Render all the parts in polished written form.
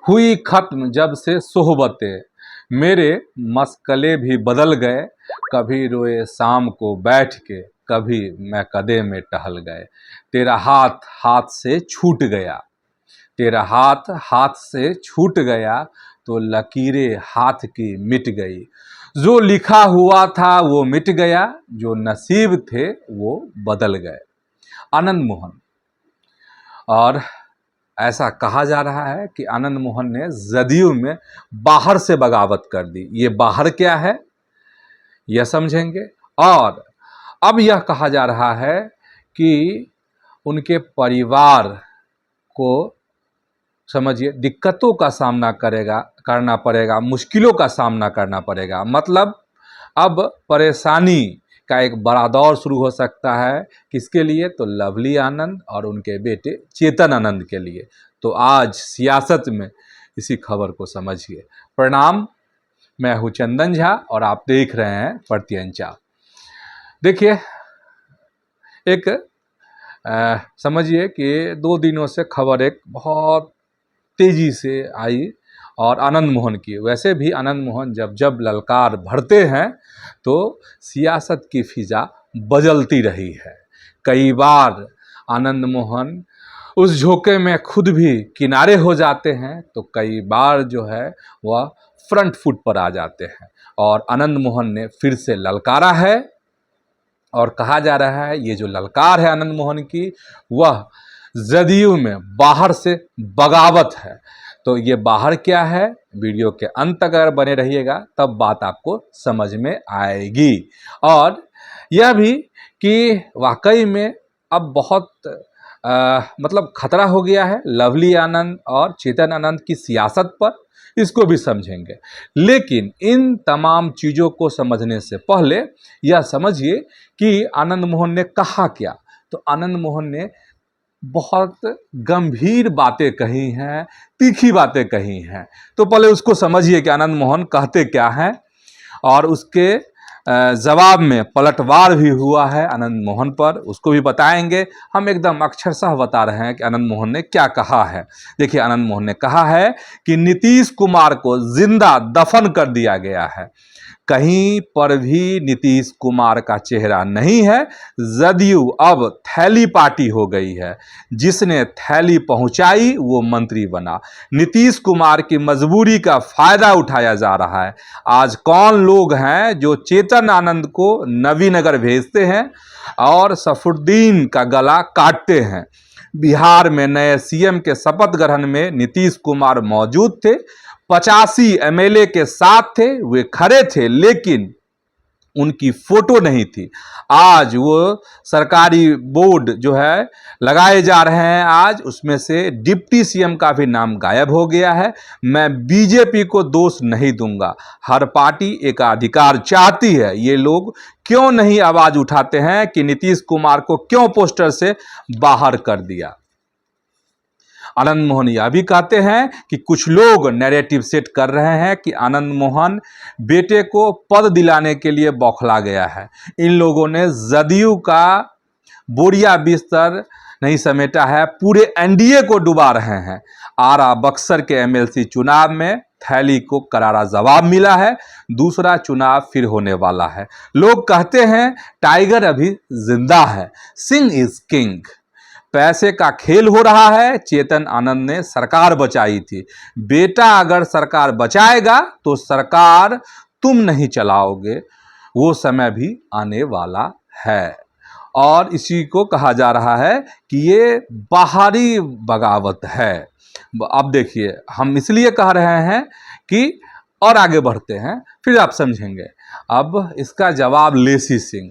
हुई खत्म जब से सोहबतें, मेरे मसकले भी बदल गए। कभी रोए शाम को बैठ के, कभी मैं कदे में टहल गए। तेरा हाथ हाथ से छूट गया, तेरा हाथ हाथ से छूट गया, तो लकीरें हाथ की मिट गई। जो लिखा हुआ था वो मिट गया, जो नसीब थे वो बदल गए। आनंद मोहन। और ऐसा कहा जा रहा है कि आनंद मोहन ने जदयू में बाहर से बगावत कर दी। ये बाहर क्या है यह समझेंगे। और अब यह कहा जा रहा है कि उनके परिवार को समझिए दिक्कतों का सामना करना पड़ेगा, मुश्किलों का सामना करना पड़ेगा। मतलब अब परेशानी का एक बड़ा दौर शुरू हो सकता है। किसके लिए? तो लवली आनंद और उनके बेटे चेतन आनंद के लिए। तो आज सियासत में इसी खबर को समझिए। प्रणाम, मैं हूं चंदन झा और आप देख रहे हैं प्रत्यंचा। देखिए, एक समझिए कि 2 दिनों से खबर एक बहुत तेजी से आई और आनंद मोहन की। वैसे भी आनंद मोहन जब जब ललकार भरते हैं तो सियासत की फिजा बदलती रही है। कई बार आनंद मोहन उस झोंके में खुद भी किनारे हो जाते हैं, तो कई बार जो है वह फ्रंट फुट पर आ जाते हैं। और आनंद मोहन ने फिर से ललकारा है और कहा जा रहा है ये जो ललकार है आनंद मोहन की, वह जदयू में बाहर से बगावत है। तो ये बाहर क्या है, वीडियो के अंत तक अगर बने रहिएगा तब बात आपको समझ में आएगी। और यह भी कि वाकई में अब बहुत मतलब खतरा हो गया है लवली आनंद और चेतन आनंद की सियासत पर, इसको भी समझेंगे। लेकिन इन तमाम चीज़ों को समझने से पहले यह समझिए कि आनंद मोहन ने कहा क्या। तो आनंद मोहन ने बहुत गंभीर बातें कही हैं, तीखी बातें कही हैं। तो पहले उसको समझिए कि आनंद मोहन कहते क्या हैं, और उसके जवाब में पलटवार भी हुआ है आनंद मोहन पर, उसको भी बताएंगे। हम एकदम अक्षरशः बता रहे हैं कि आनंद मोहन ने क्या कहा है। देखिए, आनंद मोहन ने कहा है कि नीतीश कुमार को जिंदा दफन कर दिया गया है। कहीं पर भी नीतीश कुमार का चेहरा नहीं है। जदयू अब थैली पार्टी हो गई है। जिसने थैली पहुंचाई वो मंत्री बना। नीतीश कुमार की मजबूरी का फायदा उठाया जा रहा है। आज कौन लोग हैं जो चेतन आनंद को नवीनगर भेजते हैं और सफरुद्दीन का गला काटते हैं। बिहार में नए सीएम के शपथ ग्रहण में नीतीश कुमार मौजूद थे, 85 एमएलए के साथ थे, वे खड़े थे, लेकिन उनकी फोटो नहीं थी। आज वो सरकारी बोर्ड जो है लगाए जा रहे हैं, आज उसमें से डिप्टी सीएम का भी नाम गायब हो गया है। मैं बीजेपी को दोष नहीं दूंगा, हर पार्टी एकाधिकार चाहती है। ये लोग क्यों नहीं आवाज उठाते हैं कि नीतीश कुमार को क्यों पोस्टर से बाहर कर दिया। आनंद मोहन यह भी कहते हैं कि कुछ लोग नैरेटिव सेट कर रहे हैं कि आनंद मोहन बेटे को पद दिलाने के लिए बौखला गया है। इन लोगों ने जदयू का बोरिया बिस्तर नहीं समेटा है, पूरे एनडीए को डुबा रहे हैं। आरा बक्सर के एमएलसी चुनाव में थैली को करारा जवाब मिला है, दूसरा चुनाव फिर होने वाला है। लोग कहते हैं टाइगर अभी जिंदा है, सिंह इज किंग। पैसे का खेल हो रहा है। चेतन आनंद ने सरकार बचाई थी। बेटा अगर सरकार बचाएगा तो सरकार तुम नहीं चलाओगे, वो समय भी आने वाला है। और इसी को कहा जा रहा है कि ये बाहरी बगावत है। अब देखिए, हम इसलिए कह रहे हैं कि, और आगे बढ़ते हैं फिर आप समझेंगे। अब इसका जवाब लेसी सिंह,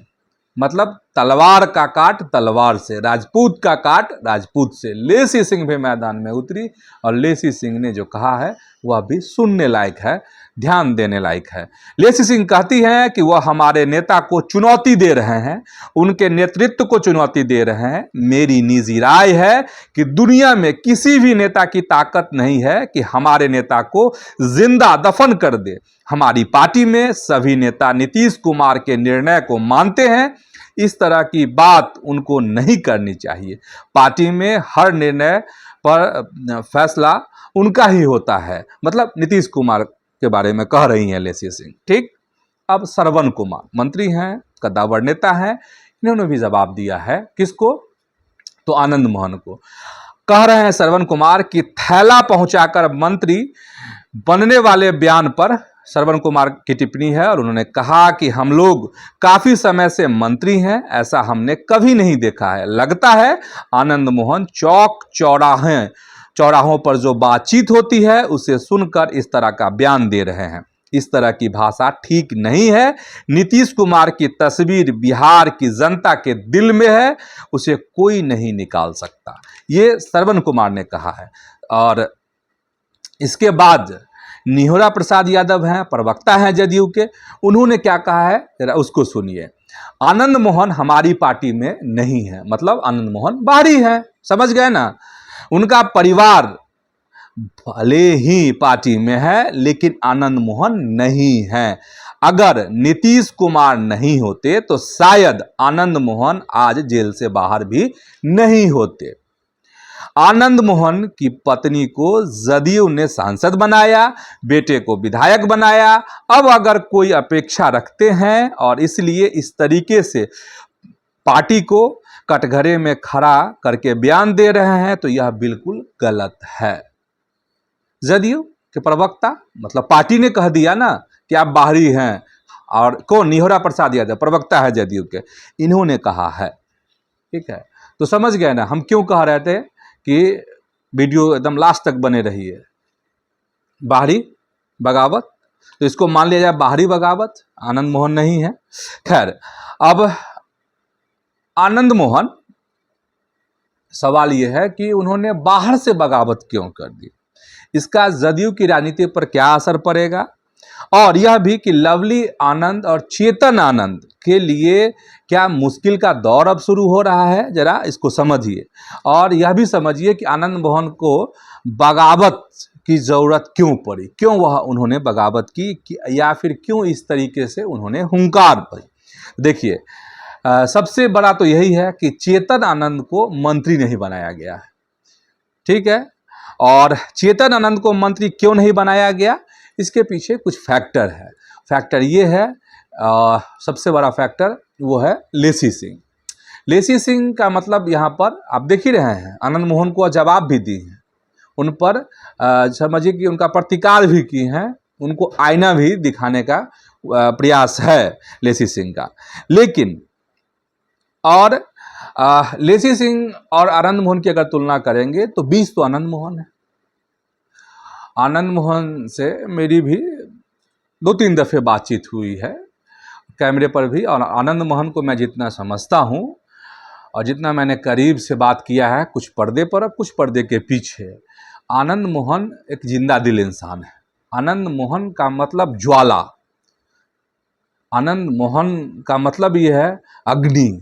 मतलब तलवार का काट तलवार से, राजपूत का काट राजपूत से। लेसी सिंह भी मैदान में उतरी और लेसी सिंह ने जो कहा है वह भी सुनने लायक है, ध्यान देने लायक है। लेसी सिंह कहती हैं कि वह हमारे नेता को चुनौती दे रहे हैं, उनके नेतृत्व को चुनौती दे रहे हैं। मेरी निजी राय है कि दुनिया में किसी भी नेता की ताकत नहीं है कि हमारे नेता को जिंदा दफन कर दे। हमारी पार्टी में सभी नेता नीतीश कुमार के निर्णय को मानते हैं। इस तरह की बात उनको नहीं करनी चाहिए। पार्टी में हर निर्णय पर फैसला उनका ही होता है। मतलब नीतीश कुमार के बारे में कह रही हैं लेसी सिंह। ठीक, अब श्रवण कुमार मंत्री हैं, कद्दावर नेता हैं, इन्होंने भी जवाब दिया है। किसको? तो आनंद मोहन को। कह रहे हैं श्रवण कुमार कि थैला पहुंचाकर मंत्री बनने वाले बयान पर श्रवण कुमार की टिप्पणी है और उन्होंने कहा कि हम लोग काफी समय से मंत्री हैं, ऐसा हमने कभी नहीं देखा है। लगता है आनंद मोहन चौक चौराहों पर जो बातचीत होती है उसे सुनकर इस तरह का बयान दे रहे हैं। इस तरह की भाषा ठीक नहीं है। नीतीश कुमार की तस्वीर बिहार की जनता के दिल में है, उसे कोई नहीं निकाल सकता, ये श्रवण कुमार ने कहा है। और इसके बाद निहोरा प्रसाद यादव हैं, प्रवक्ता हैं जदयू के, उन्होंने क्या कहा है जरा उसको सुनिए। आनंद मोहन हमारी पार्टी में नहीं है, मतलब आनंद मोहन बाहरी है, समझ गए ना। उनका परिवार भले ही पार्टी में है लेकिन आनंद मोहन नहीं है। अगर नीतीश कुमार नहीं होते तो शायद आनंद मोहन आज जेल से बाहर भी नहीं होते। आनंद मोहन की पत्नी को जदयू ने सांसद बनाया, बेटे को विधायक बनाया। अब अगर कोई अपेक्षा रखते हैं और इसलिए इस तरीके से पार्टी को कटघरे में खड़ा करके बयान दे रहे हैं तो यह बिल्कुल गलत है। जदयू के प्रवक्ता, मतलब पार्टी ने कह दिया ना कि आप बाहरी हैं, और कौन? निहोरा प्रसाद यादव प्रवक्ता है जदयू के, इन्होंने कहा है। ठीक है, तो समझ गए ना हम क्यों कह रहे थे कि वीडियो एकदम लास्ट तक बने रहिए। बाहरी बगावत, तो इसको मान लिया जाए बाहरी बगावत, आनंद मोहन नहीं है। खैर, अब आनंद मोहन, सवाल यह है कि उन्होंने बाहर से बगावत क्यों कर दी, इसका जदयू की राजनीति पर क्या असर पड़ेगा, और यह भी कि लवली आनंद और चेतन आनंद के लिए क्या मुश्किल का दौर अब शुरू हो रहा है, जरा इसको समझिए। और यह भी समझिए कि आनंद मोहन को बगावत की ज़रूरत क्यों पड़ी, क्यों वह उन्होंने बगावत की, या फिर क्यों इस तरीके से उन्होंने हुंकार भरी। देखिए, सबसे बड़ा तो यही है कि चेतन आनंद को मंत्री नहीं बनाया गया है। ठीक है, और चेतन आनंद को मंत्री क्यों नहीं बनाया गया, इसके पीछे कुछ फैक्टर है। फैक्टर ये है, सबसे बड़ा फैक्टर वो है लेसी सिंह। लेसी सिंह का मतलब यहाँ पर आप देख ही रहे हैं, आनंद मोहन को जवाब भी दी हैं, उन पर समझिए कि उनका प्रतिकार भी की हैं, उनको आईना भी दिखाने का प्रयास है लेसी सिंह का। लेकिन और लेसी सिंह और आनंद मोहन की अगर तुलना करेंगे तो 20 तो आनंद मोहन है। आनंद मोहन से मेरी भी 2-3 दफ़े बातचीत हुई है कैमरे पर भी, और आनंद मोहन को मैं जितना समझता हूँ और जितना मैंने करीब से बात किया है, कुछ पर्दे पर और कुछ पर्दे के पीछे, आनंद मोहन एक जिंदा दिल इंसान है। आनंद मोहन का मतलब ज्वाला, आनंद मोहन का मतलब ये है अग्नि,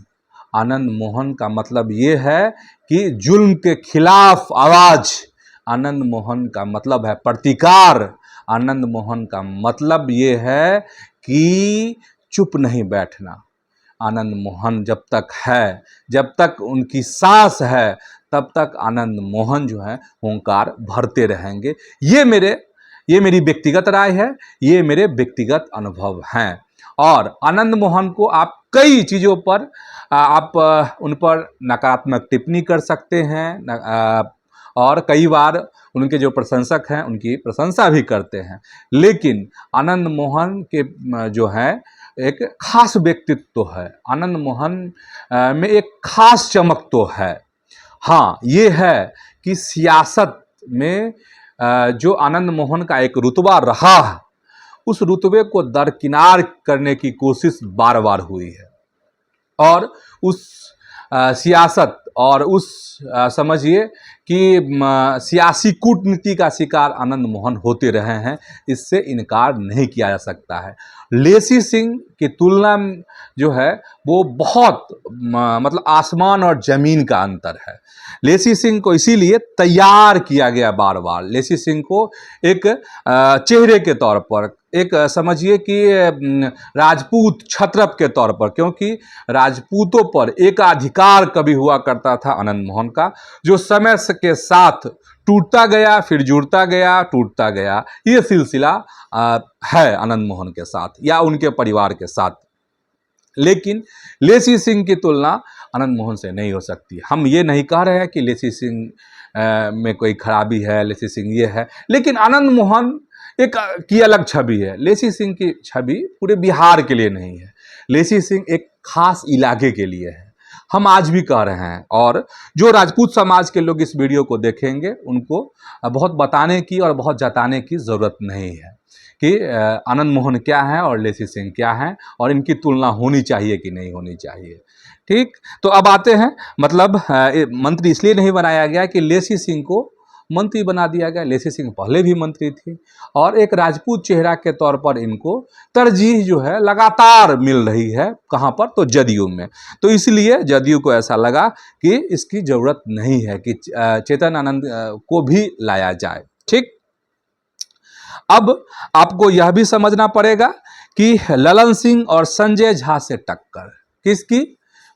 आनंद मोहन का मतलब ये है कि जुल्म के खिलाफ आवाज़, आनंद मोहन का मतलब है प्रतिकार, आनंद मोहन का मतलब ये है कि चुप नहीं बैठना। आनंद मोहन जब तक है, जब तक उनकी सांस है, तब तक आनंद मोहन जो है हुंकार भरते रहेंगे। ये मेरी व्यक्तिगत राय है, ये मेरे व्यक्तिगत अनुभव हैं। और आनंद मोहन को आप कई चीज़ों पर आप उन पर नकारात्मक टिप्पणी कर सकते हैं, और कई बार उनके जो प्रशंसक हैं उनकी प्रशंसा भी करते हैं, लेकिन आनंद मोहन के जो है एक खास व्यक्तित्व तो है, आनंद मोहन में एक खास चमक तो है। हाँ, ये है कि सियासत में जो आनंद मोहन का एक रुतबा रहा है, उस रुतबे को दरकिनार करने की कोशिश बार बार हुई है, और उस सियासत और उस समझिए कि सियासी कूटनीति का शिकार आनंद मोहन होते रहे हैं, इससे इनकार नहीं किया जा सकता है। लेसी सिंह की तुलना जो है वो बहुत मतलब आसमान और ज़मीन का अंतर है। लेसी सिंह को इसीलिए तैयार किया गया बार बार, लेसी सिंह को एक चेहरे के तौर पर, एक समझिए कि राजपूत क्षत्रप के तौर पर, क्योंकि राजपूतों पर एकाधिकार कभी हुआ करता था आनंद मोहन का, जो समय के साथ टूटता गया, फिर जुड़ता गया, टूटता गया। ये सिलसिला है आनंद मोहन के साथ या उनके परिवार के साथ। लेकिन लेसी सिंह की तुलना आनंद मोहन से नहीं हो सकती। हम ये नहीं कह रहे हैं कि लेसी सिंह में कोई खराबी है, लेसी सिंह ये है, लेकिन आनंद मोहन एक की अलग छवि है। लेसी सिंह की छवि पूरे बिहार के लिए नहीं है, लेसी सिंह एक खास इलाके के लिए है। हम आज भी कह रहे हैं, और जो राजपूत समाज के लोग इस वीडियो को देखेंगे उनको बहुत बताने की और बहुत जताने की ज़रूरत नहीं है कि आनंद मोहन क्या है और लेसी सिंह क्या है, और इनकी तुलना होनी चाहिए कि नहीं होनी चाहिए। ठीक, तो अब आते हैं, मतलब मंत्री इसलिए नहीं बनाया गया कि लेसी सिंह को मंत्री बना दिया गया। लेसी सिंह पहले भी मंत्री थी, और एक राजपूत चेहरा के तौर पर इनको तरजीह जो है लगातार मिल रही है। कहाँ पर? तो जदयू में। तो इसलिए जदयू को ऐसा लगा कि इसकी ज़रूरत नहीं है कि चेतन आनंद को भी लाया जाए। ठीक, अब आपको यह भी समझना पड़ेगा कि ललन सिंह और संजय झा से टक्कर किसकी?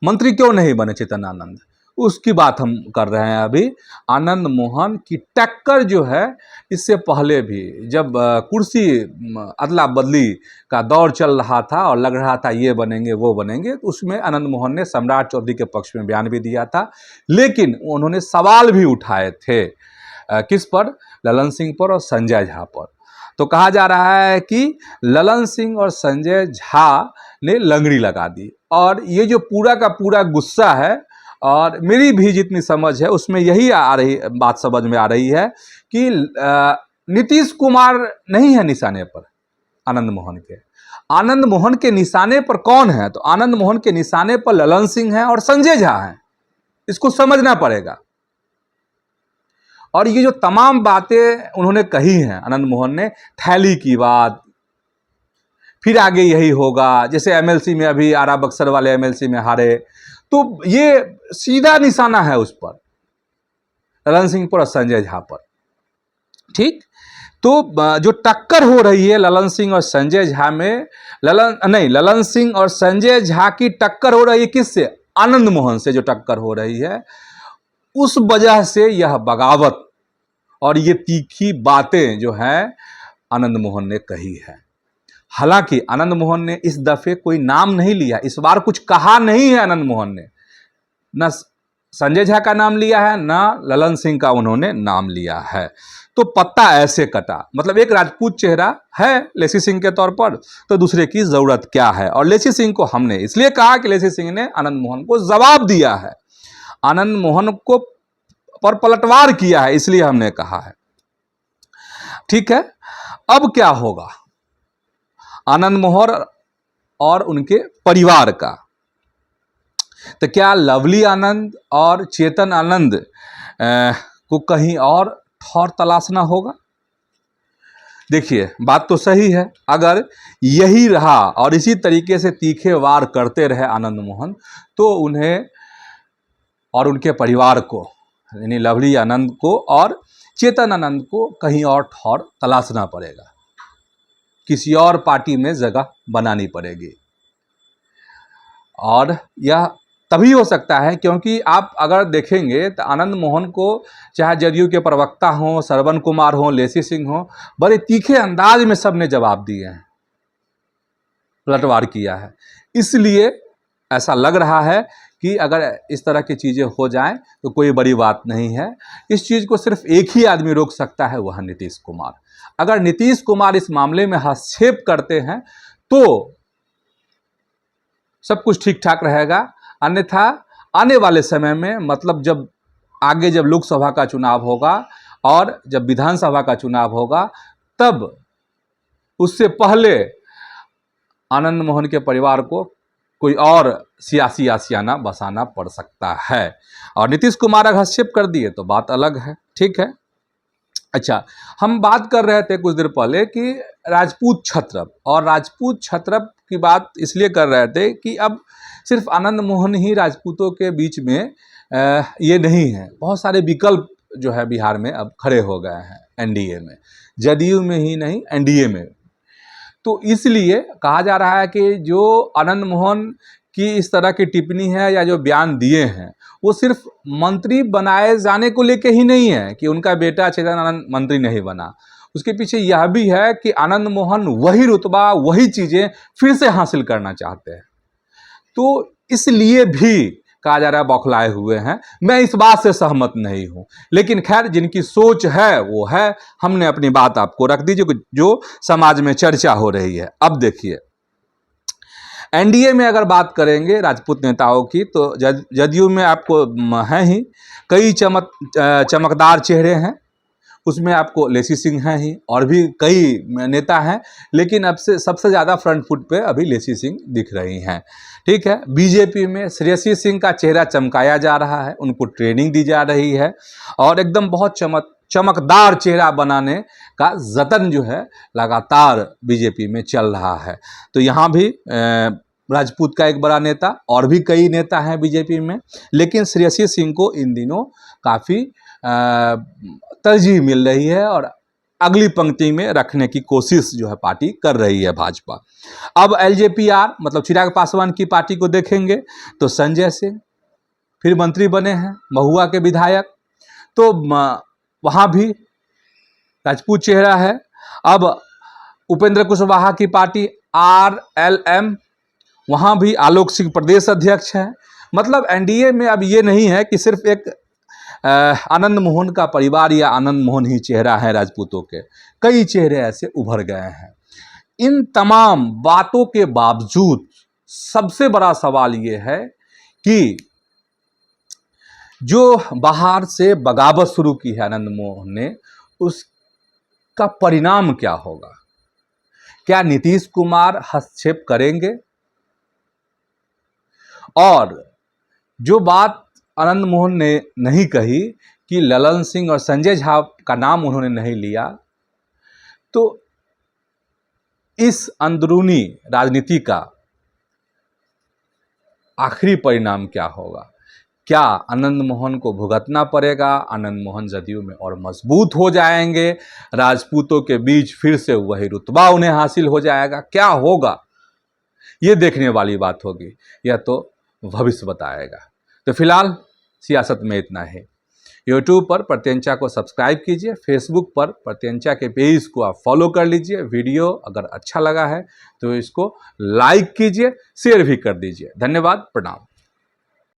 मंत्री क्यों नहीं बने चेतन आनंद, उसकी बात हम कर रहे हैं अभी। आनंद मोहन की टक्कर जो है, इससे पहले भी जब कुर्सी अदला बदली का दौर चल रहा था और लग रहा था ये बनेंगे वो बनेंगे, तो उसमें आनंद मोहन ने सम्राट चौधरी के पक्ष में बयान भी दिया था, लेकिन उन्होंने सवाल भी उठाए थे किस पर? ललन सिंह पर और संजय झा पर। तो कहा जा रहा है कि ललन सिंह और संजय झा ने लंगड़ी लगा दी, और ये जो पूरा का पूरा गुस्सा है, और मेरी भी जितनी समझ है उसमें यही बात समझ में आ रही है कि नीतीश कुमार नहीं है निशाने पर आनंद मोहन के। आनंद मोहन के निशाने पर कौन है? तो आनंद मोहन के निशाने पर ललन सिंह है और संजय झा है। इसको समझना पड़ेगा। और ये जो तमाम बातें उन्होंने कही हैं आनंद मोहन ने, थैली की बात, फिर आगे यही होगा, जैसे एमएलसी में अभी आरा बक्सर वाले एमएलसी में हारे, तो ये सीधा निशाना है उस पर, ललन सिंह पर और संजय झा पर। ठीक, तो जो टक्कर हो रही है ललन सिंह और संजय झा में, ललन सिंह और संजय झा की टक्कर हो रही है किससे? आनंद मोहन से जो टक्कर हो रही है, उस वजह से यह बगावत और ये तीखी बातें जो हैं आनंद मोहन ने कही है। हालांकि आनंद मोहन ने इस दफे कोई नाम नहीं लिया, इस बार कुछ कहा नहीं है आनंद मोहन ने, न संजय झा का नाम लिया है, न ललन सिंह का उन्होंने नाम लिया है। तो पत्ता ऐसे कटा, मतलब एक राजपूत चेहरा है लेसी सिंह के तौर पर, तो दूसरे की जरूरत क्या है? और लेसी सिंह को हमने इसलिए कहा कि लेसी सिंह ने आनंद मोहन को जवाब दिया है, आनंद मोहन को पर पलटवार किया है, इसलिए हमने कहा है। ठीक है, अब क्या होगा आनंद मोहन और उनके परिवार का? तो क्या लवली आनंद और चेतन आनंद को कहीं और ठौर तलाशना होगा? देखिए, बात तो सही है, अगर यही रहा और इसी तरीके से तीखे वार करते रहे आनंद मोहन, तो उन्हें और उनके परिवार को, यानी लवली आनंद को और चेतन आनंद को कहीं और ठौर तलाशना पड़ेगा, किसी और पार्टी में जगह बनानी पड़ेगी। और यह तभी हो सकता है क्योंकि आप अगर देखेंगे तो आनंद मोहन को चाहे जदयू के प्रवक्ता हों, श्रवण कुमार हों, लेसी सिंह हों, बड़े तीखे अंदाज में सबने जवाब दिए हैं, पलटवार किया है। इसलिए ऐसा लग रहा है कि अगर इस तरह की चीज़ें हो जाएं तो कोई बड़ी बात नहीं है। इस चीज़ को सिर्फ एक ही आदमी रोक सकता है, वह नीतीश कुमार। अगर नीतीश कुमार इस मामले में हस्तक्षेप करते हैं तो सब कुछ ठीक ठाक रहेगा, अन्यथा आने वाले समय में, मतलब जब आगे जब लोकसभा का चुनाव होगा और जब विधानसभा का चुनाव होगा, तब उससे पहले आनंद मोहन के परिवार को कोई और सियासी आशियाना बसाना पड़ सकता है। और नीतीश कुमार अगर हस्तक्षेप कर दिए तो बात अलग है। ठीक है, अच्छा, हम बात कर रहे थे कुछ देर पहले कि राजपूत क्षत्रप, और राजपूत क्षत्रप की बात इसलिए कर रहे थे कि अब सिर्फ आनंद मोहन ही राजपूतों के बीच में ये नहीं है, बहुत सारे विकल्प जो है बिहार में अब खड़े हो गए हैं एनडीए में, जदयू में ही नहीं एनडीए में। तो इसलिए कहा जा रहा है कि जो आनंद मोहन की इस तरह की टिप्पणी है या जो बयान दिए हैं वो सिर्फ मंत्री बनाए जाने को लेके ही नहीं है कि उनका बेटा चेतन आनंद मंत्री नहीं बना, उसके पीछे यह भी है कि आनंद मोहन वही रुतबा वही चीज़ें फिर से हासिल करना चाहते हैं। तो इसलिए भी कहा जा रहा है बौखलाए हुए हैं। मैं इस बात से सहमत नहीं हूं, लेकिन खैर जिनकी सोच है वो है। हमने अपनी बात आपको रख दी जो समाज में चर्चा हो रही है। अब देखिए, एनडीए में अगर बात करेंगे राजपूत नेताओं की तो जदयू में आपको है ही कई चमकदार चेहरे हैं, उसमें आपको लेसी सिंह हैं ही और भी कई नेता हैं, लेकिन अब से सबसे ज़्यादा फ्रंट फुट पे अभी लेसी सिंह दिख रही हैं। ठीक है, बीजेपी में श्रेयसी सिंह का चेहरा चमकाया जा रहा है, उनको ट्रेनिंग दी जा रही है और एकदम बहुत चमकदार चेहरा बनाने का जतन जो है लगातार बीजेपी में चल रहा है। तो यहाँ भी राजपूत का एक बड़ा नेता और भी कई नेता हैं बीजेपी में, लेकिन श्रेयसी सिंह को इन दिनों काफ़ी तरजीह मिल रही है और अगली पंक्ति में रखने की कोशिश जो है पार्टी कर रही है भाजपा। अब एलजेपीआर मतलब चिराग पासवान की पार्टी को देखेंगे तो संजय सिंह फिर मंत्री बने हैं, महुआ के विधायक, तो वहाँ भी राजपूत चेहरा है। अब उपेंद्र कुशवाहा की पार्टी RLM, वहाँ भी आलोक सिंह प्रदेश अध्यक्ष हैं। मतलब एनडीए में अब ये नहीं है कि सिर्फ एक आनंद मोहन का परिवार या आनंद मोहन ही चेहरा है राजपूतों के, कई चेहरे ऐसे उभर गए हैं। इन तमाम बातों के बावजूद सबसे बड़ा सवाल ये है कि जो बाहर से बगावत शुरू की है आनंद मोहन ने, उसका परिणाम क्या होगा? क्या नीतीश कुमार हस्तक्षेप करेंगे? और जो बात आनंद मोहन ने नहीं कही कि ललन सिंह और संजय झा का नाम उन्होंने नहीं लिया, तो इस अंदरूनी राजनीति का आखिरी परिणाम क्या होगा? क्या आनंद मोहन को भुगतना पड़ेगा? आनंद मोहन जदयू में और मजबूत हो जाएंगे? राजपूतों के बीच फिर से वही रुतबा उन्हें हासिल हो जाएगा? क्या होगा, ये देखने वाली बात होगी, यह तो भविष्य बताएगा। तो फिलहाल सियासत में इतना ही। यूट्यूब पर प्रत्यंचा को सब्सक्राइब कीजिए, फेसबुक पर प्रत्यंचा के पेज को आप फॉलो कर लीजिए। वीडियो अगर अच्छा लगा है तो इसको लाइक कीजिए, शेयर भी कर दीजिए। धन्यवाद, प्रणाम।